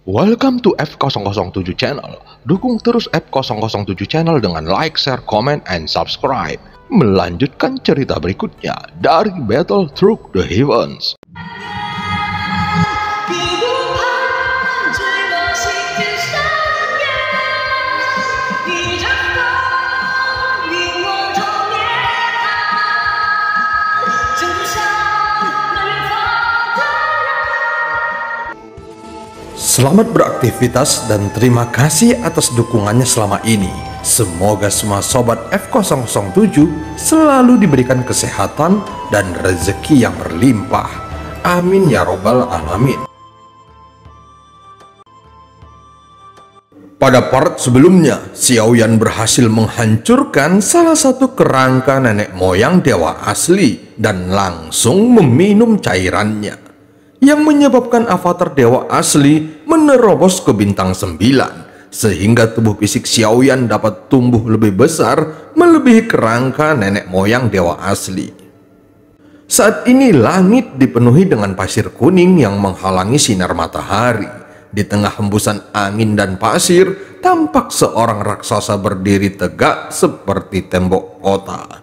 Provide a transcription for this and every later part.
Welcome to F007 Channel. Dukung terus F007 Channel dengan like, share, comment, and subscribe. Melanjutkan cerita berikutnya dari Battle Through the Heavens. Selamat beraktivitas dan terima kasih atas dukungannya selama ini. Semoga semua sobat F007 selalu diberikan kesehatan dan rezeki yang berlimpah. Amin ya robbal alamin. Pada part sebelumnya, Xiaoyan berhasil menghancurkan salah satu kerangka nenek moyang dewa asli dan langsung meminum cairannya, yang menyebabkan avatar dewa asli menerobos ke bintang 9, sehingga tubuh fisik Xiaoyan dapat tumbuh lebih besar melebihi kerangka nenek moyang dewa asli. Saat ini langit dipenuhi dengan pasir kuning yang menghalangi sinar matahari. Di tengah hembusan angin dan pasir, tampak seorang raksasa berdiri tegak seperti tembok kota.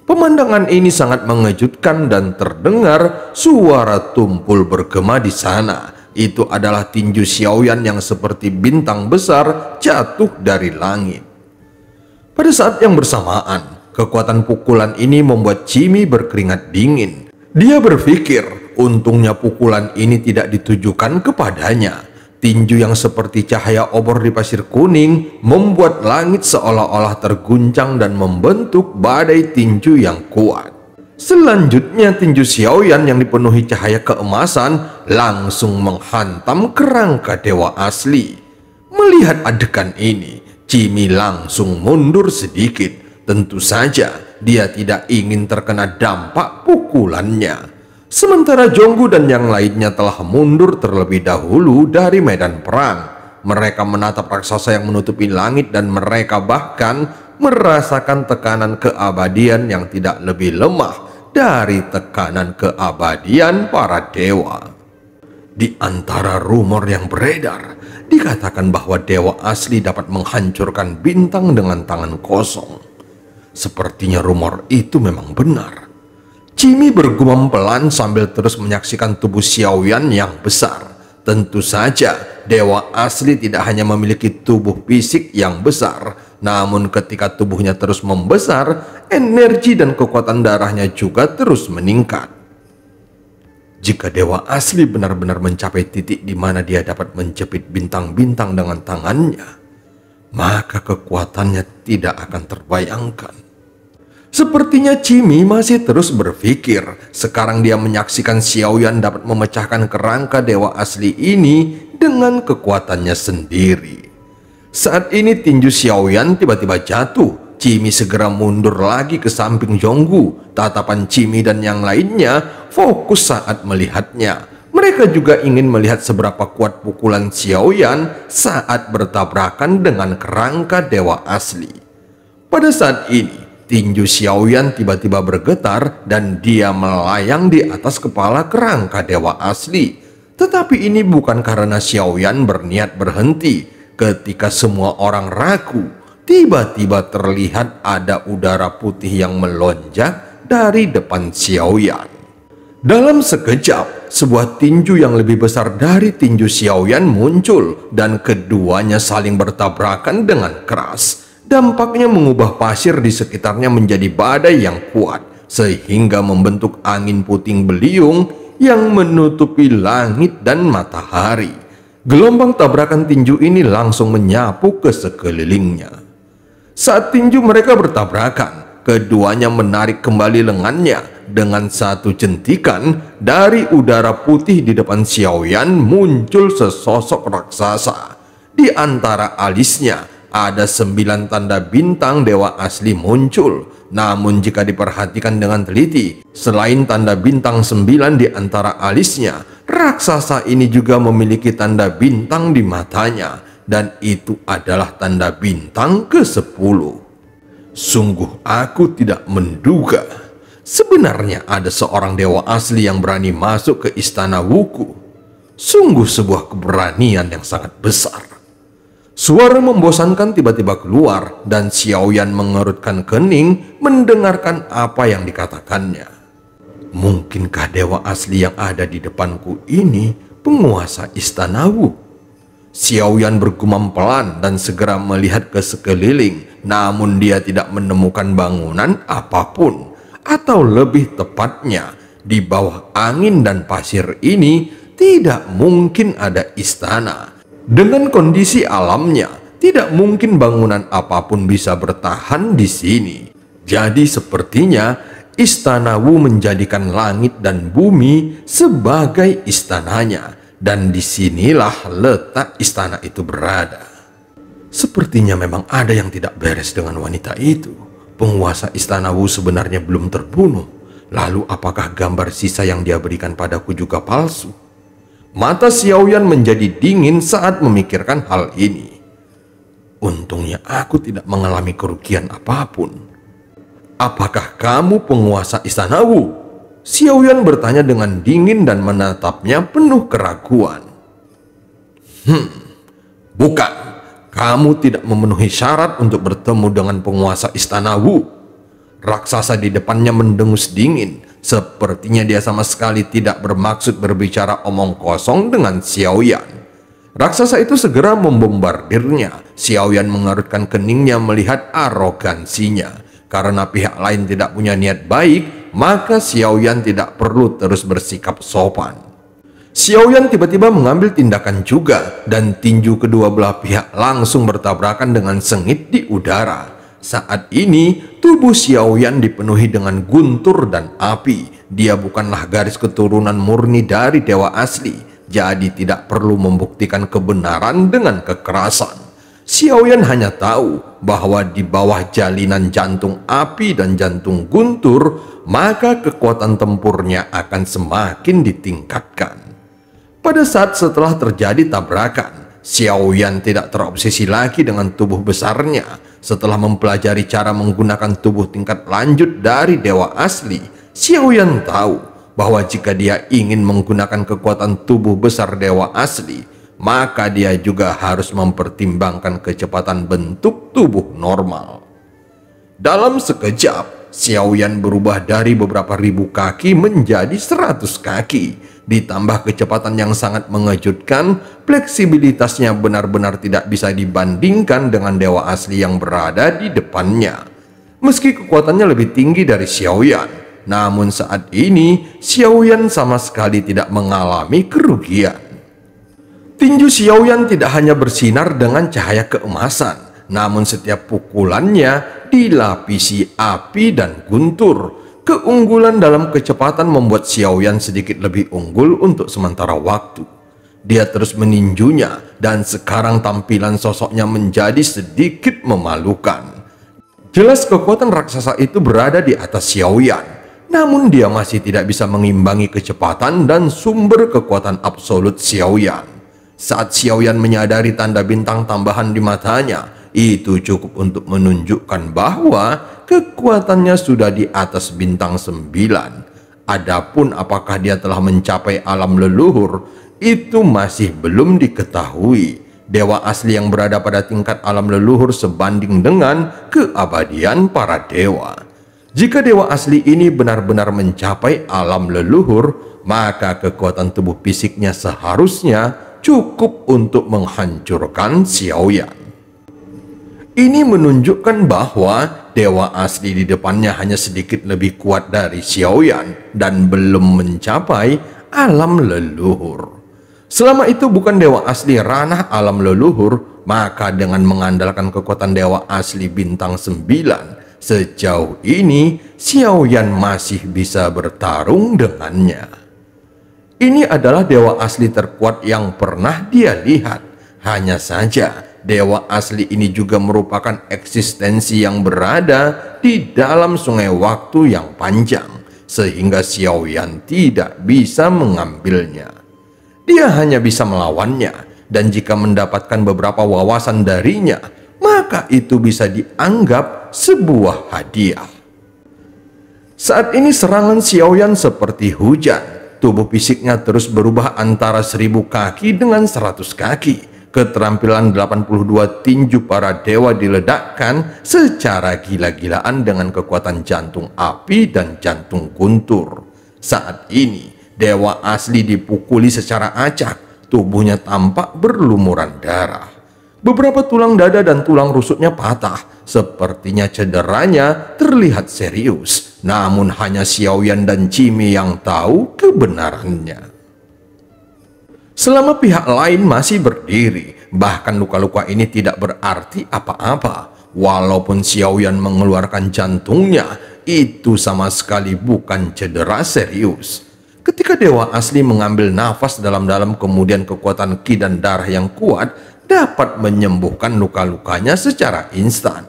Pemandangan ini sangat mengejutkan dan terdengar suara tumpul bergema di sana. Itu adalah tinju Xiaoyan yang seperti bintang besar jatuh dari langit. Pada saat yang bersamaan, kekuatan pukulan ini membuat Jimmy berkeringat dingin. Dia berpikir, untungnya pukulan ini tidak ditujukan kepadanya. Tinju yang seperti cahaya obor di pasir kuning membuat langit seolah-olah terguncang dan membentuk badai tinju yang kuat. Selanjutnya tinju Xiaoyan yang dipenuhi cahaya keemasan langsung menghantam kerangka dewa asli. Melihat adegan ini, Jimmy langsung mundur sedikit. Tentu saja dia tidak ingin terkena dampak pukulannya. Sementara Jonggu dan yang lainnya telah mundur terlebih dahulu dari medan perang. Mereka menatap raksasa yang menutupi langit dan mereka bahkan merasakan tekanan keabadian yang tidak lebih lemah dari tekanan keabadian para dewa. Di antara rumor yang beredar, dikatakan bahwa dewa asli dapat menghancurkan bintang dengan tangan kosong. Sepertinya rumor itu memang benar. Jimmy bergumam pelan sambil terus menyaksikan tubuh Xiaoyan yang besar. Tentu saja, dewa asli tidak hanya memiliki tubuh fisik yang besar, namun ketika tubuhnya terus membesar, energi dan kekuatan darahnya juga terus meningkat. Jika dewa asli benar-benar mencapai titik di mana dia dapat menjepit bintang-bintang dengan tangannya, maka kekuatannya tidak akan terbayangkan. Sepertinya Jimmy masih terus berpikir. Sekarang dia menyaksikan Xiaoyan dapat memecahkan kerangka dewa asli ini dengan kekuatannya sendiri. Saat ini tinju Xiaoyan tiba-tiba jatuh. Jimmy segera mundur lagi ke samping Jonggu. Tatapan Jimmy dan yang lainnya fokus saat melihatnya. Mereka juga ingin melihat seberapa kuat pukulan Xiaoyan saat bertabrakan dengan kerangka dewa asli. Pada saat ini, tinju Xiaoyan tiba-tiba bergetar dan dia melayang di atas kepala kerangka dewa asli. Tetapi ini bukan karena Xiaoyan berniat berhenti. Ketika semua orang ragu, tiba-tiba terlihat ada udara putih yang melonjak dari depan Xiaoyan. Dalam sekejap, sebuah tinju yang lebih besar dari tinju Xiaoyan muncul dan keduanya saling bertabrakan dengan keras. Dampaknya mengubah pasir di sekitarnya menjadi badai yang kuat, sehingga membentuk angin puting beliung yang menutupi langit dan matahari. Gelombang tabrakan tinju ini langsung menyapu ke sekelilingnya. Saat tinju mereka bertabrakan, keduanya menarik kembali lengannya. Dengan satu jentikan, dari udara putih di depan Xiaoyan muncul sesosok raksasa. Di antara alisnya ada 9 tanda bintang dewa asli muncul. Namun jika diperhatikan dengan teliti, selain tanda bintang 9 di antara alisnya, raksasa ini juga memiliki tanda bintang di matanya, dan itu adalah tanda bintang ke-10. Sungguh aku tidak menduga sebenarnya ada seorang dewa asli yang berani masuk ke istana Wuku. Sungguh sebuah keberanian yang sangat besar. Suara membosankan tiba-tiba keluar dan Xiaoyan mengerutkan kening mendengarkan apa yang dikatakannya. Mungkinkah dewa asli yang ada di depanku ini penguasa Istana Wu? Xiaoyan bergumam pelan dan segera melihat ke sekeliling, namun dia tidak menemukan bangunan apapun, atau lebih tepatnya, di bawah angin dan pasir ini tidak mungkin ada istana. Dengan kondisi alamnya, tidak mungkin bangunan apapun bisa bertahan di sini. Jadi sepertinya Istana Wu menjadikan langit dan bumi sebagai istananya. Dan disinilah letak istana itu berada. Sepertinya memang ada yang tidak beres dengan wanita itu. Penguasa Istana Wu sebenarnya belum terbunuh. Lalu apakah gambar sisa yang dia berikan padaku juga palsu? Mata Xiaoyan menjadi dingin saat memikirkan hal ini. Untungnya aku tidak mengalami kerugian apapun. Apakah kamu penguasa Istana Wu? Xiaoyan bertanya dengan dingin dan menatapnya penuh keraguan. Bukan. Kamu tidak memenuhi syarat untuk bertemu dengan penguasa Istana Wu. Raksasa di depannya mendengus dingin. Sepertinya dia sama sekali tidak bermaksud berbicara omong kosong dengan Xiaoyan. Raksasa itu segera membombardirnya. Xiaoyan mengerutkan keningnya melihat arogansinya. Karena pihak lain tidak punya niat baik, maka Xiaoyan tidak perlu terus bersikap sopan. Xiaoyan tiba-tiba mengambil tindakan juga, dan tinju kedua belah pihak langsung bertabrakan dengan sengit di udara. Saat ini, tubuh Xiaoyan dipenuhi dengan guntur dan api. Dia bukanlah garis keturunan murni dari dewa asli, jadi tidak perlu membuktikan kebenaran dengan kekerasan. Xiaoyan hanya tahu bahwa di bawah jalinan jantung api dan jantung guntur, maka kekuatan tempurnya akan semakin ditingkatkan. Pada saat setelah terjadi tabrakan, Xiaoyan tidak terobsesi lagi dengan tubuh besarnya. Setelah mempelajari cara menggunakan tubuh tingkat lanjut dari dewa asli, Xiaoyan tahu bahwa jika dia ingin menggunakan kekuatan tubuh besar dewa asli, maka dia juga harus mempertimbangkan kecepatan bentuk tubuh normal. Dalam sekejap, Xiaoyan berubah dari beberapa ribu kaki menjadi 100 kaki. Ditambah kecepatan yang sangat mengejutkan, fleksibilitasnya benar-benar tidak bisa dibandingkan dengan dewa asli yang berada di depannya. Meski kekuatannya lebih tinggi dari Xiaoyan, namun saat ini Xiaoyan sama sekali tidak mengalami kerugian. Tinju Xiaoyan tidak hanya bersinar dengan cahaya keemasan, namun setiap pukulannya dilapisi api dan guntur. Keunggulan dalam kecepatan membuat Xiaoyan sedikit lebih unggul untuk sementara waktu. Dia terus meninjunya, dan sekarang tampilan sosoknya menjadi sedikit memalukan. Jelas kekuatan raksasa itu berada di atas Xiaoyan, namun dia masih tidak bisa mengimbangi kecepatan dan sumber kekuatan absolut Xiaoyan. Saat Xiaoyan menyadari tanda bintang tambahan di matanya, itu cukup untuk menunjukkan bahwa kekuatannya sudah di atas bintang 9. Adapun apakah dia telah mencapai alam leluhur, itu masih belum diketahui. Dewa asli yang berada pada tingkat alam leluhur sebanding dengan keabadian para dewa. Jika dewa asli ini benar-benar mencapai alam leluhur, maka kekuatan tubuh fisiknya seharusnya cukup untuk menghancurkan Xiaoyan. Ini menunjukkan bahwa dewa asli di depannya hanya sedikit lebih kuat dari Xiaoyan dan belum mencapai alam leluhur. Selama itu bukan dewa asli ranah alam leluhur, maka dengan mengandalkan kekuatan dewa asli bintang 9, sejauh ini Xiaoyan masih bisa bertarung dengannya. Ini adalah dewa asli terkuat yang pernah dia lihat. Hanya saja, dewa asli ini juga merupakan eksistensi yang berada di dalam sungai waktu yang panjang, sehingga Xiaoyan tidak bisa mengambilnya. Dia hanya bisa melawannya, dan jika mendapatkan beberapa wawasan darinya, maka itu bisa dianggap sebuah hadiah. Saat ini serangan Xiaoyan seperti hujan. tubuh fisiknya terus berubah antara 1000 kaki dengan 100 kaki. Keterampilan 82 tinju para dewa diledakkan secara gila-gilaan dengan kekuatan jantung api dan jantung guntur. Saat ini, dewa asli dipukuli secara acak, tubuhnya tampak berlumuran darah. Beberapa tulang dada dan tulang rusuknya patah, sepertinya cederanya terlihat serius. Namun hanya Xiaoyan dan Cime yang tahu kebenarannya. Selama pihak lain masih berdiri, bahkan luka-luka ini tidak berarti apa-apa. Walaupun Xiaoyan mengeluarkan jantungnya, itu sama sekali bukan cedera serius. Ketika dewa asli mengambil nafas dalam-dalam, kemudian kekuatan ki dan darah yang kuat dapat menyembuhkan luka-lukanya secara instan.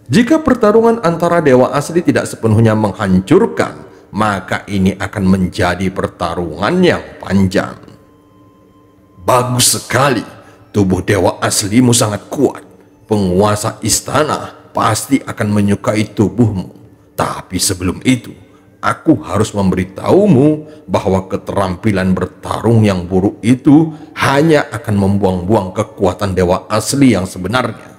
Jika pertarungan antara dewa asli tidak sepenuhnya menghancurkan, maka ini akan menjadi pertarungan yang panjang. Bagus sekali, tubuh dewa aslimu sangat kuat. Penguasa istana pasti akan menyukai tubuhmu. Tapi sebelum itu, aku harus memberitahumu bahwa keterampilan bertarung yang buruk itu hanya akan membuang-buang kekuatan dewa asli yang sebenarnya.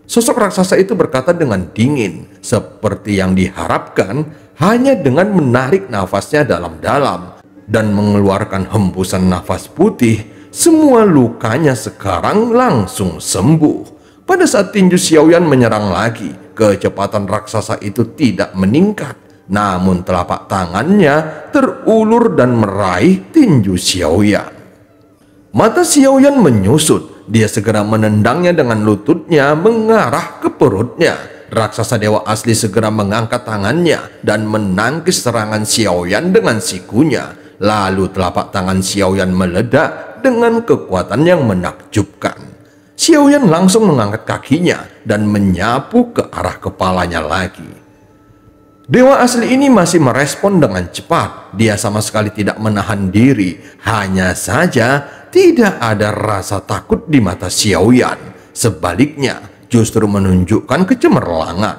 Sosok raksasa itu berkata dengan dingin, seperti yang diharapkan, hanya dengan menarik nafasnya dalam-dalam dan mengeluarkan hembusan nafas putih. Semua lukanya sekarang langsung sembuh. Pada saat tinju Xiaoyan menyerang lagi, kecepatan raksasa itu tidak meningkat. Namun telapak tangannya terulur dan meraih tinju Xiaoyan. Mata Xiaoyan menyusut. Dia segera menendangnya dengan lututnya mengarah ke perutnya. Raksasa dewa asli segera mengangkat tangannya dan menangkis serangan Xiaoyan dengan sikunya. Lalu telapak tangan Xiaoyan meledak dengan kekuatan yang menakjubkan. Xiaoyan langsung mengangkat kakinya dan menyapu ke arah kepalanya lagi. Dewa asli ini masih merespon dengan cepat. Dia sama sekali tidak menahan diri. Hanya saja tidak ada rasa takut di mata Xiaoyan. Sebaliknya, justru menunjukkan kecemerlangan.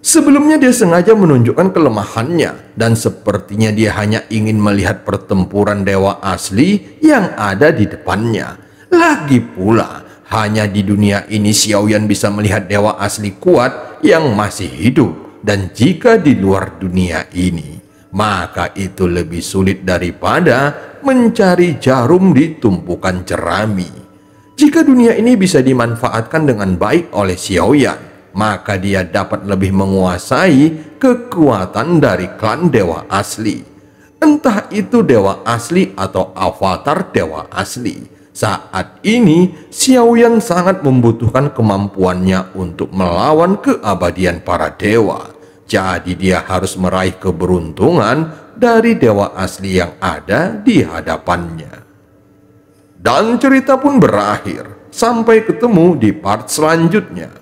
Sebelumnya dia sengaja menunjukkan kelemahannya, dan sepertinya dia hanya ingin melihat pertempuran dewa asli yang ada di depannya. Lagi pula, hanya di dunia ini Xiaoyan bisa melihat dewa asli kuat yang masih hidup. Dan jika di luar dunia ini, maka itu lebih sulit daripada mencari jarum di tumpukan jerami. Jika dunia ini bisa dimanfaatkan dengan baik oleh Xiaoyan, maka dia dapat lebih menguasai kekuatan dari klan dewa asli. Entah itu dewa asli atau avatar dewa asli. Saat ini, Xiaoyan sangat membutuhkan kemampuannya untuk melawan keabadian para dewa. Jadi dia harus meraih keberuntungan dari dewa asli yang ada di hadapannya. Dan cerita pun berakhir. Sampai ketemu di part selanjutnya.